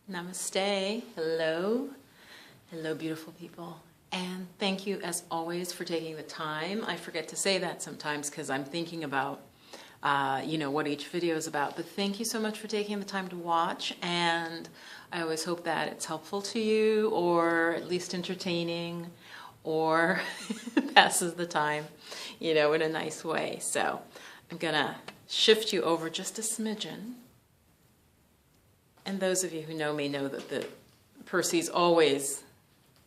Namaste. Hello. Hello, beautiful people. And thank you, as always, for taking the time. I forget to say that sometimes because I'm thinking about, what each video is about. But thank you so much for taking the time to watch. And I always hope that it's helpful to you, or at least entertaining, or passes the time, in a nice way. So I'm going to shift you over just a smidgen. And those of you who know me know that Percy's always,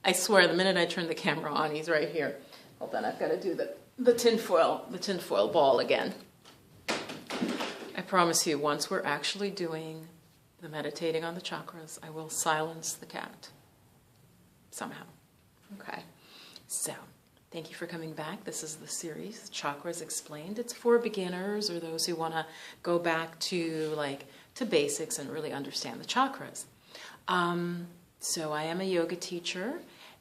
I swear, the minute I turn the camera on, he's right here. Hold on, I've got to do the tinfoil ball again. I promise you, once we're actually doing the meditating on the chakras, I will silence the cat. Somehow. Okay. So, thank you for coming back. This is the series, Chakras Explained. It's for beginners or those who want to go back to basics and really understand the chakras. So I am a yoga teacher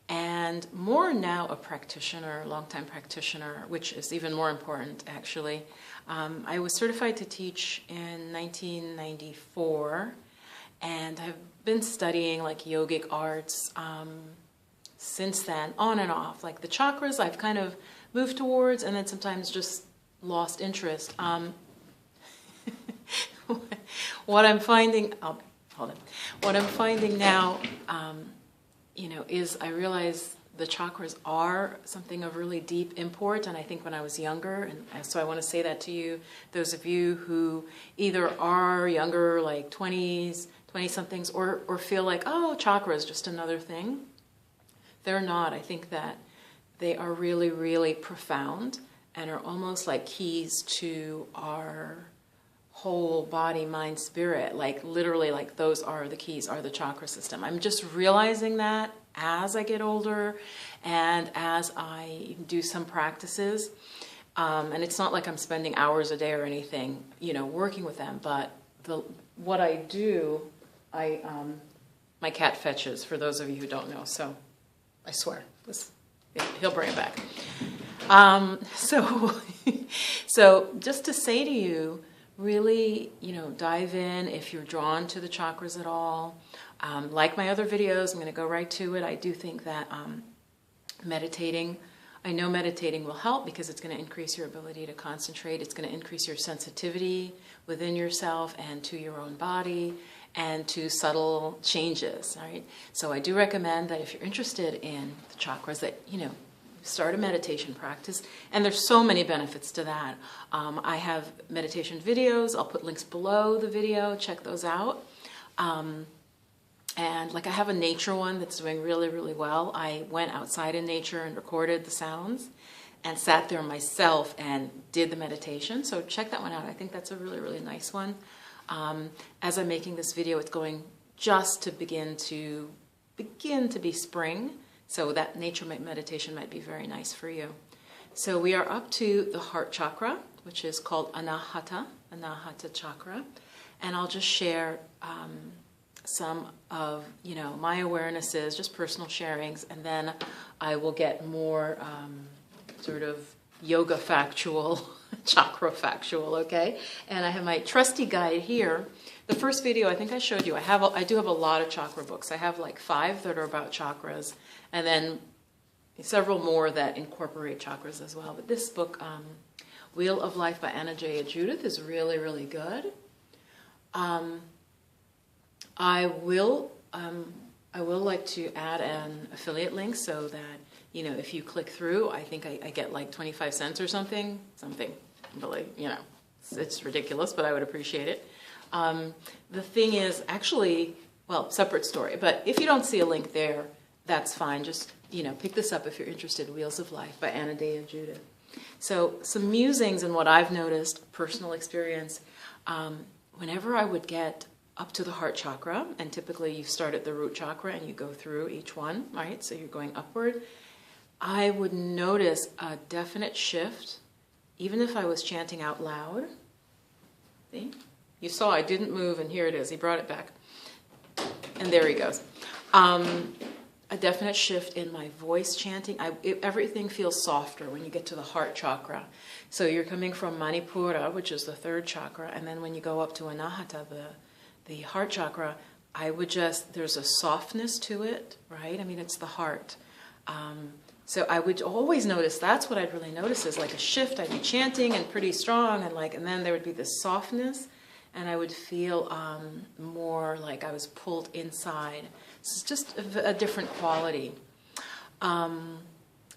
and more now a practitioner, longtime practitioner, which is even more important actually. I was certified to teach in 1994 and I've been studying yogic arts since then, on and off. Like the chakras I've kind of moved towards and then sometimes just lost interest. What I'm finding, what I'm finding now, is I realize the chakras are something of really deep import, and I think when I was younger, and so I want to say that to you, those of you who either are younger, like 20s, 20-somethings, or feel like, oh, chakra is just another thing. They're not. I think that they are really, really profound and are almost like keys to our whole body, mind, spirit, literally those are the keys, are the chakra system. I'm just realizing that as I get older and as I do some practices. And it's not like I'm spending hours a day or anything, working with them, but what I do, my cat fetches, for those of you who don't know, so I swear, he'll bring it back. So just to say to you, really, dive in if you're drawn to the chakras at all. Like my other videos, I'm going to go right to it. I do think that meditating will help because it's going to increase your ability to concentrate. It's going to increase your sensitivity within yourself and to your own body and to subtle changes, right? So I do recommend that if you're interested in the chakras that, start a meditation practice, and there's so many benefits to that. I have meditation videos. I'll put links below the video. Check those out. And I have a nature one that's doing really, really well. I went outside in nature and recorded the sounds and sat there myself and did the meditation. So check that one out. I think that's a really, really nice one. As I'm making this video, it's going just to begin to be spring. So that nature meditation might be very nice for you. So we are up to the heart chakra, which is called Anahata chakra. And I'll just share some of, my awarenesses, just personal sharings, and then I will get more sort of yoga factual, chakra factual, okay? And I have my trusty guide here. The first video I think I showed you, I do have a lot of chakra books. I have 5 that are about chakras, and then several more that incorporate chakras as well. But this book, Wheel of Life by Anna J. Judith, is really, really good. I will like to add an affiliate link so that, if you click through, I think I get 25 cents or something really, it's ridiculous, but I would appreciate it. The thing is, actually, separate story, but if you don't see a link there, that's fine. Just, pick this up if you're interested. Wheels of Life by Anna J. Judith. So some musings and what I've noticed, personal experience, whenever I would get up to the heart chakra, and typically you start at the root chakra and you go through each one, right? So you're going upward. I would notice a definite shift, even if I was chanting out loud. See? You saw I didn't move, and here it is. He brought it back. And there he goes. A definite shift in my voice chanting. Everything feels softer when you get to the heart chakra. So you're coming from Manipura, which is the third chakra, and then when you go up to Anahata, the heart chakra, I would just, there's a softness to it, right? I mean, it's the heart. So I would always notice, that's what I'd really notice is like a shift. I'd be chanting and pretty strong and then there would be this softness and I would feel more like I was pulled inside. It's just a different quality.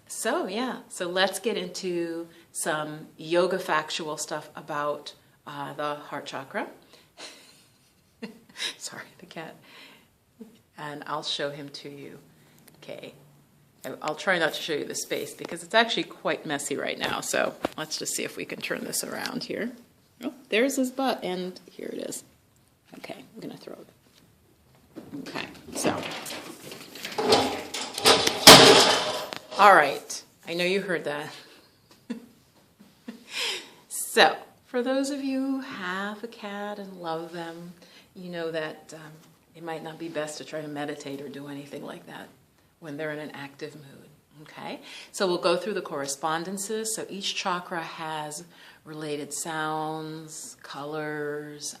So yeah, so let's get into some yoga factual stuff about the heart chakra. Sorry, the cat. And I'll show him to you. Okay. I'll try not to show you the space because it's actually quite messy right now. So let's just see if we can turn this around here. Oh, there's his butt and here it is. Okay, I'm going to throw it. Okay, so. All right, I know you heard that. So, for those of you who have a cat and love them, you know that it might not be best to try to meditate or do anything like that when they're in an active mood, okay? So we'll go through the correspondences. So each chakra has related sounds, colors,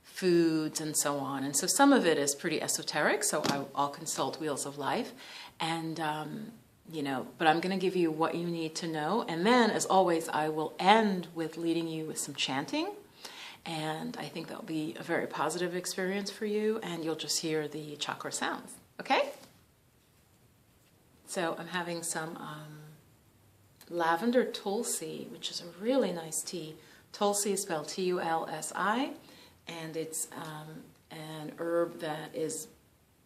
foods, and so on. And so some of it is pretty esoteric, so I'll consult Wheels of Life. And, you know, but I'm going to give you what you need to know. And then, as always, I will end with leading you with some chanting. And I think that'll be a very positive experience for you, and you'll just hear the chakra sounds, okay? So I'm having some lavender tulsi, which is a really nice tea. Tulsi is spelled T-U-L-S-I, and it's an herb that is,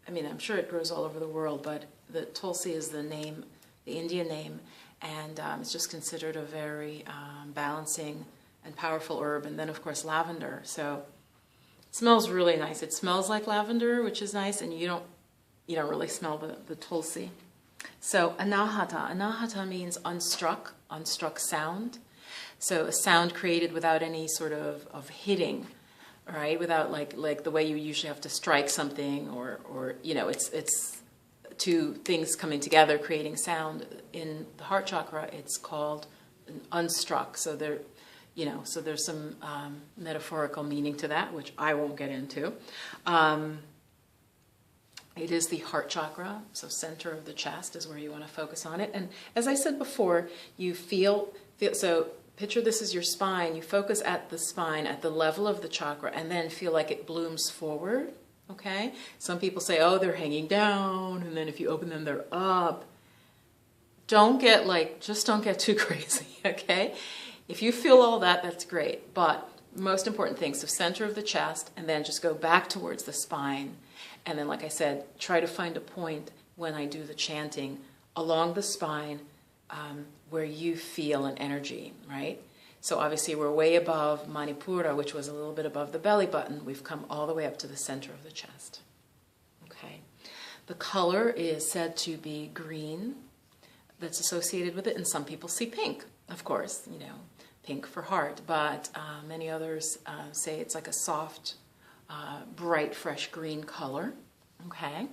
I mean, I'm sure it grows all over the world, but the tulsi is the name, the Indian name, and it's just considered a very balancing and powerful herb. And then, of course, lavender. So it smells really nice. It smells like lavender, which is nice, and you don't really smell the tulsi. So anahata. Anahata means unstruck sound. So a sound created without any sort of hitting, right? Without like the way you usually have to strike something or you know, it's two things coming together creating sound. In the heart chakra, it's called unstruck. So there, you know, so there's some metaphorical meaning to that, which I won't get into. It is the heart chakra, so center of the chest is where you want to focus on it. And as I said before, you feel so picture this as your spine. You focus at the spine, at the level of the chakra, and then feel like it blooms forward, okay? Some people say, oh, they're hanging down, and then if you open them, they're up. Don't get just don't get too crazy, okay? If you feel all that, that's great. But most important thing, so center of the chest, and then just go back towards the spine. And then, like I said, try to find a point when I do the chanting along the spine where you feel an energy, right? So obviously we're way above Manipura, which was a little bit above the belly button. We've come all the way up to the center of the chest. Okay. The color is said to be green that's associated with it, and some people see pink, of course, you know, pink for heart, but many others say it's like a soft, bright, fresh green color, okay?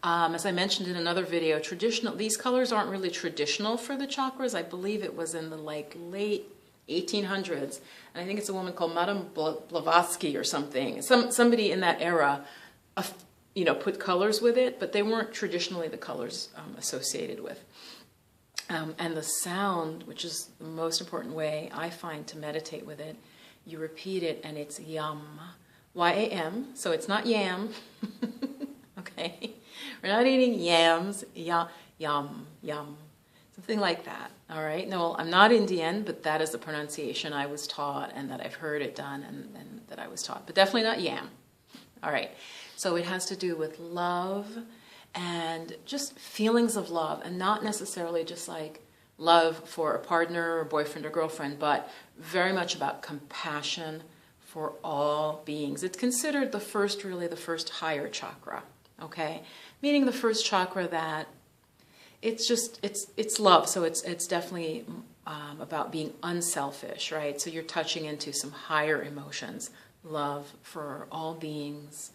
As I mentioned in another video, these colors aren't really traditional for the chakras. I believe it was in the late 1800s, and I think it's a woman called Madame Blavatsky or something. Somebody in that era, you know, put colors with it, but they weren't traditionally the colors associated with. And the sound, which is the most important way I find to meditate with it, you repeat it and it's yam. Y-A-M, so it's not yam, okay? We're not eating yams, yum, yum, something like that, all right? No, I'm not Indian, but that is the pronunciation I was taught and that I've heard it done and that I was taught, but definitely not yam, all right? So it has to do with love and just feelings of love, and not necessarily just like love for a partner or boyfriend or girlfriend, but very much about compassion for all beings. It's considered the first higher chakra, okay? Meaning the first chakra that it's love, so it's definitely about being unselfish, right? So you're touching into some higher emotions, love for all beings.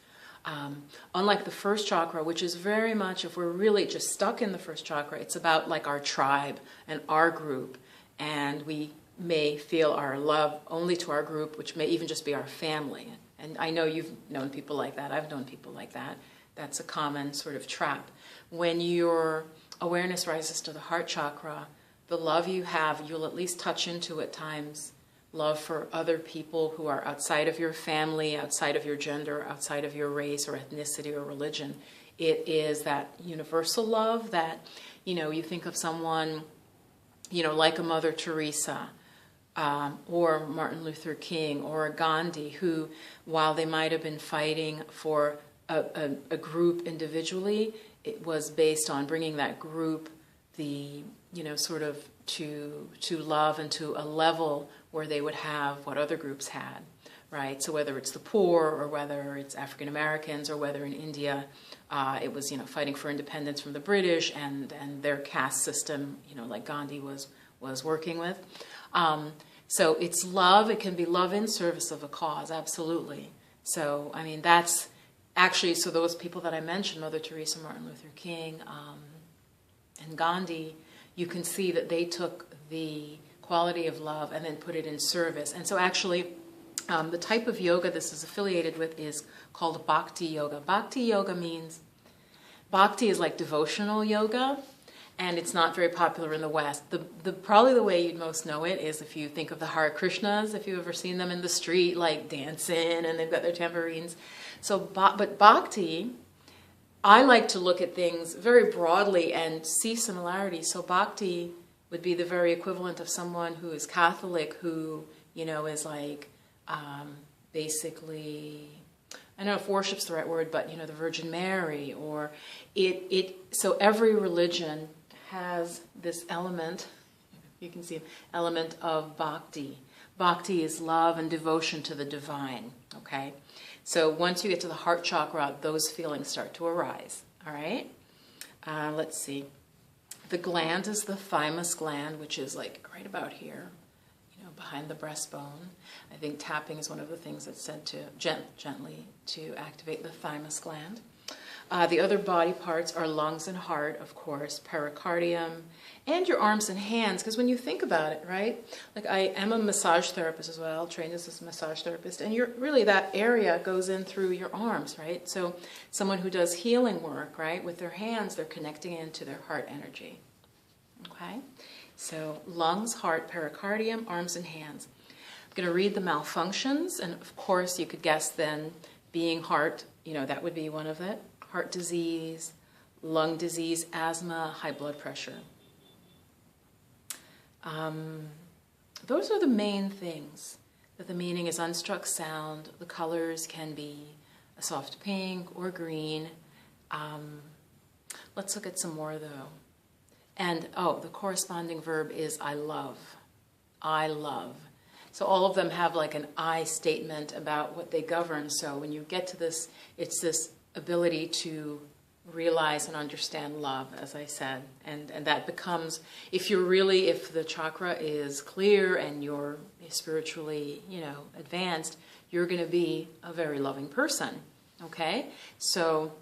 Unlike the first chakra, which is very much, if we're really just stuck in the first chakra, it's about like our tribe and our group, and we may feel our love only to our group, which may even just be our family, And I know you've known people like that. I've known people like that. That's a common sort of trap. When your awareness rises to the heart chakra, the love you have, you'll at least touch into at times love for other people who are outside of your family, outside of your gender, outside of your race or ethnicity or religion. It is that universal love that, you think of someone, like a Mother Teresa, or Martin Luther King or a Gandhi, who, while they might have been fighting for a group individually, it was based on bringing that group sort of to love and to a level where they would have what other groups had, right? So whether it's the poor or whether it's African Americans or whether in India it was, fighting for independence from the British and their caste system, like Gandhi was working with. So it's love. It can be love in service of a cause, absolutely. So, that's actually, so those people that I mentioned, Mother Teresa, Martin Luther King, and Gandhi, you can see that they took the quality of love and then put it in service. And so actually, the type of yoga this is affiliated with is called Bhakti Yoga. Bhakti Yoga means, Bhakti is like devotional yoga, and it's not very popular in the West. Probably the way you'd most know it is if you think of the Hare Krishnas, if you've ever seen them in the street, like dancing, and they've got their tambourines. So, but Bhakti, I like to look at things very broadly and see similarities. So Bhakti would be the very equivalent of someone who is Catholic, who, is like basically, I don't know if worship's the right word, but, the Virgin Mary, or so every religion has this element, you can see an element of Bhakti. Bhakti is love and devotion to the divine, okay? So once you get to the heart chakra, those feelings start to arise, all right? Let's see. The gland is the thymus gland, which is like right about here, behind the breastbone. I think tapping is one of the things that's said to gently to activate the thymus gland. The other body parts are lungs and heart, of course, pericardium, and your arms and hands, because when you think about it, right? Like I am a massage therapist as well, trained as a massage therapist, and really that area goes in through your arms, right? So someone who does healing work, right, with their hands, they're connecting into their heart energy, okay? So lungs, heart, pericardium, arms and hands. I'm going to read the malfunctions, and of course you could guess then being heart, that would be one of it. Heart disease, lung disease, asthma, high blood pressure. Those are the main things. That the meaning is unstruck sound. The colors can be a soft pink or green. Let's look at some more though. And, the corresponding verb is I love. I love. So all of them have like an I statement about what they govern. So when you get to this, it's this ability to realize and understand love, as I said. And that becomes, if the chakra is clear and you're spiritually, advanced, you're going to be a very loving person. Okay? So,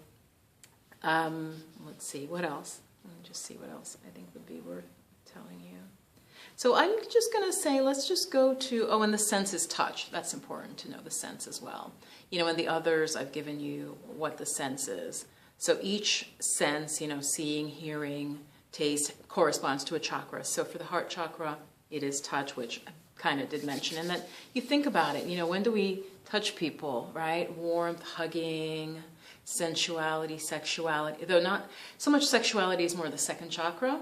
let's see, what else? Let me just see what else I think would be worth telling you. So I'm just going to say, let's just go to, and the sense is touch. That's important to know the sense as well. And the others, I've given you what the sense is. So each sense, seeing, hearing, taste, corresponds to a chakra. So for the heart chakra, it is touch, which I kind of did mention. And that you think about it, when do we touch people, right? Warmth, hugging, sensuality, sexuality. Though not so much sexuality is more the second chakra.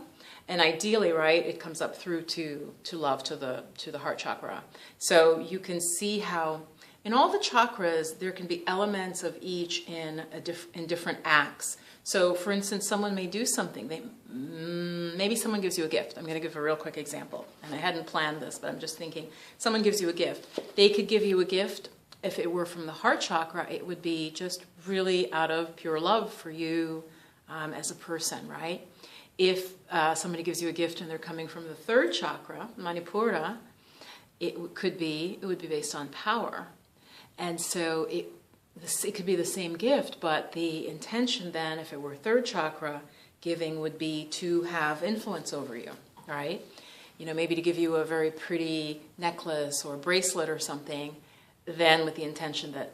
And ideally, right, it comes up through to love, to the heart chakra. So you can see how in all the chakras, there can be elements of each in different acts. So for instance, someone may do something. Maybe someone gives you a gift. I'm going to give a real quick example. And I hadn't planned this, but I'm just thinking. Someone gives you a gift. They could give you a gift. If it were from the heart chakra, it would be just really out of pure love for you as a person, right? If somebody gives you a gift and they're coming from the third chakra, Manipura, it would be based on power. And so it could be the same gift, but the intention then, if it were third chakra, giving would be to have influence over you, right? Maybe to give you a very pretty necklace or bracelet or something, then with the intention that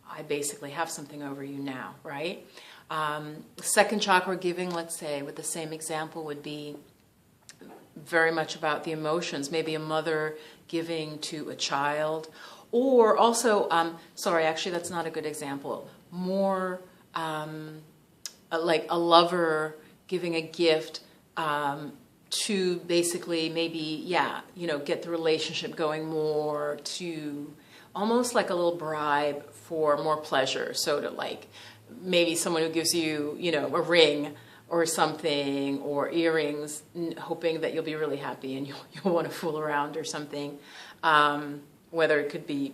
I basically have something over you now, right? Second chakra giving, let's say, with the same example, would be very much about the emotions. Maybe a mother giving to a child, or also, sorry, actually that's not a good example. More like a lover giving a gift to basically maybe, get the relationship going more, to almost like a little bribe for more pleasure. So to like maybe someone who gives you, a ring or something, or earrings, hoping that you'll be really happy and you'll want to fool around or something. Whether it could be,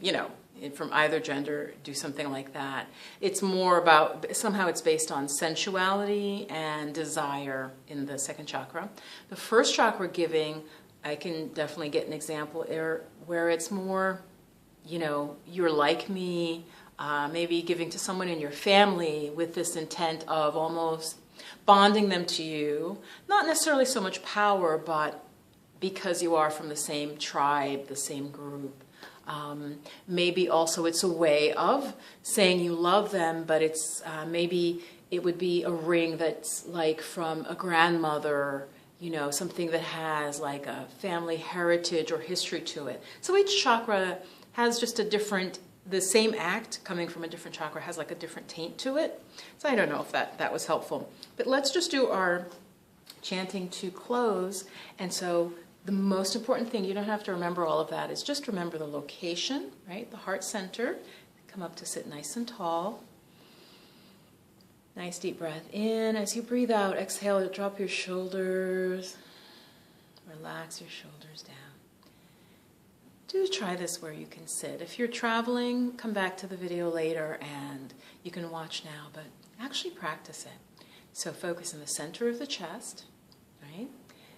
from either gender, do something like that. It's more about, somehow it's based on sensuality and desire in the second chakra. The first chakra giving, I can definitely get an example where it's more, you're like me, maybe giving to someone in your family with this intent of almost bonding them to you. Not necessarily so much power, but because you are from the same tribe, the same group. Maybe also it's a way of saying you love them, but it's maybe it would be a ring that's like from a grandmother, something that has like a family heritage or history to it. So each chakra has just a different, the same act coming from a different chakra has like a different taint to it. So I don't know if that was helpful. But let's just do our chanting to close. And so the most important thing, you don't have to remember all of that, is just remember the location, right? The heart center. Come up to sit nice and tall. Nice deep breath in. As you breathe out, exhale, drop your shoulders. Relax your shoulders down. Do try this where you can sit. If you're traveling, come back to the video later and you can watch now, but actually practice it. So focus in the center of the chest, right?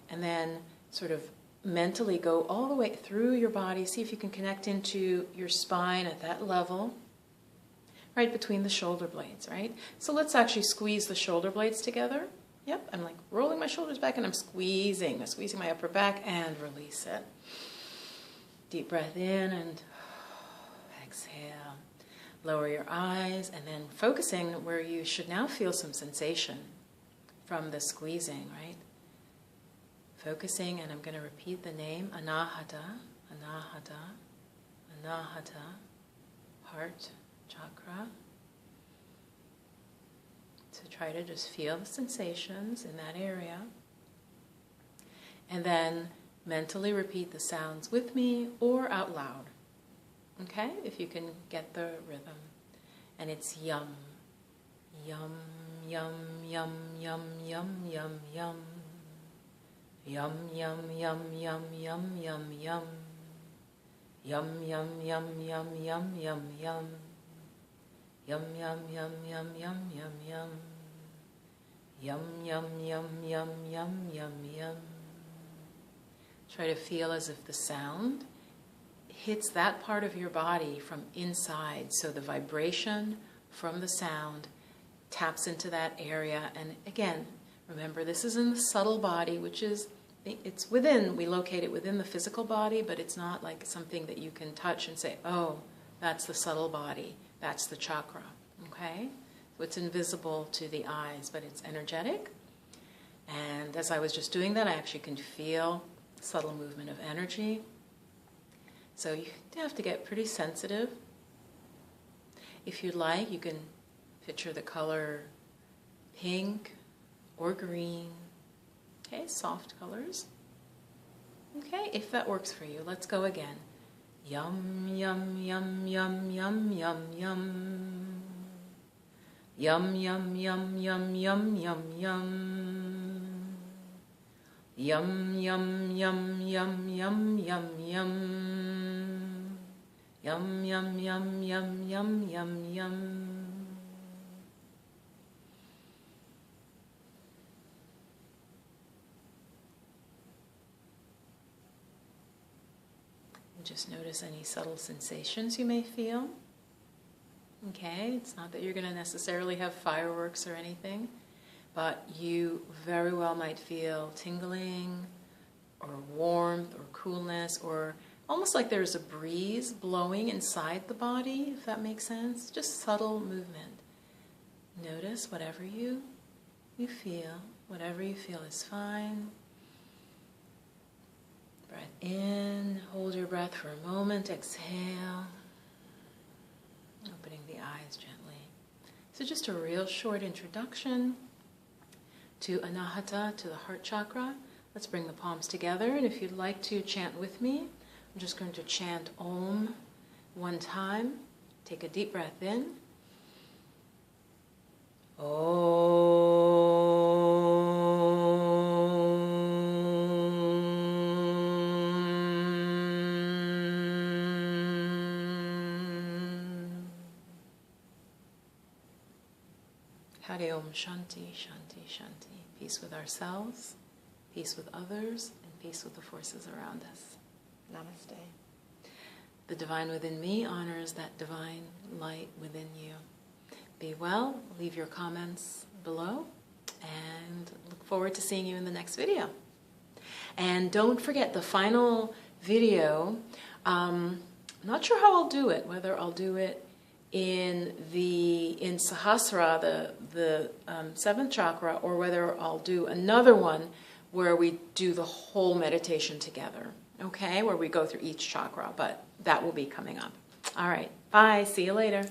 And then sort of mentally go all the way through your body. See if you can connect into your spine at that level, right between the shoulder blades, right? So let's actually squeeze the shoulder blades together. Yep, I'm like rolling my shoulders back and I'm squeezing my upper back and release it. Deep breath in and exhale. Lower your eyes and then focusing where you should now feel some sensation from the squeezing, right? Focusing, and I'm going to repeat the name, Anahata, Anahata, Anahata, heart chakra. So try to just feel the sensations in that area. And then mentally repeat the sounds with me or out loud. Okay? If you can get the rhythm. And it's yum, yum, yum, yum, yum, yum, yum, yum. Yum, yum, yum, yum, yum, yum, yum. Yum, yum, yum, yum, yum, yum, yum. Yum, yum, yum, yum, yum, yum, yum. Yum, yum, yum, yum, yum, yum, yum. Try to feel as if the sound hits that part of your body from inside. So the vibration from the sound taps into that area. And again, remember, this is in the subtle body, which is, it's within, we locate it within the physical body, but it's not like something that you can touch and say, oh, that's the subtle body, that's the chakra, okay? So it's invisible to the eyes, but it's energetic. And as I was just doing that, I actually can feel subtle movement of energy. So you have to get pretty sensitive. If you'd like, you can picture the color pink or green. Okay, soft colors. Okay, if that works for you, let's go again. Yum, yum, yum, yum, yum, yum, yum. Yum, yum, yum, yum, yum, yum, yum. Yum, yum, yum, yum, yum, yum, yum. Yum, yum, yum, yum, yum, yum, yum. Just notice any subtle sensations you may feel. Okay, it's not that you're going to necessarily have fireworks or anything, but you very well might feel tingling or warmth or coolness or almost like there's a breeze blowing inside the body, if that makes sense. Just subtle movement. Notice whatever you feel. Whatever you feel is fine. Breath in, hold your breath for a moment, exhale. Opening the eyes gently. So just a real short introduction to Anahata, to the heart chakra. Let's bring the palms together, and if you'd like to chant with me, I'm just going to chant Om one time. Take a deep breath in. Om. Hare Om Shanti, Shanti, Shanti. Peace with ourselves, peace with others, and peace with the forces around us. Namaste. The divine within me honors that divine light within you. Be well, leave your comments below, and look forward to seeing you in the next video. And don't forget the final video. I'm not sure how I'll do it, whether I'll do it in Sahasrara, the seventh chakra, or whether I'll do another one where we do the whole meditation together, okay, where we go through each chakra, but that will be coming up. All right, bye, see you later.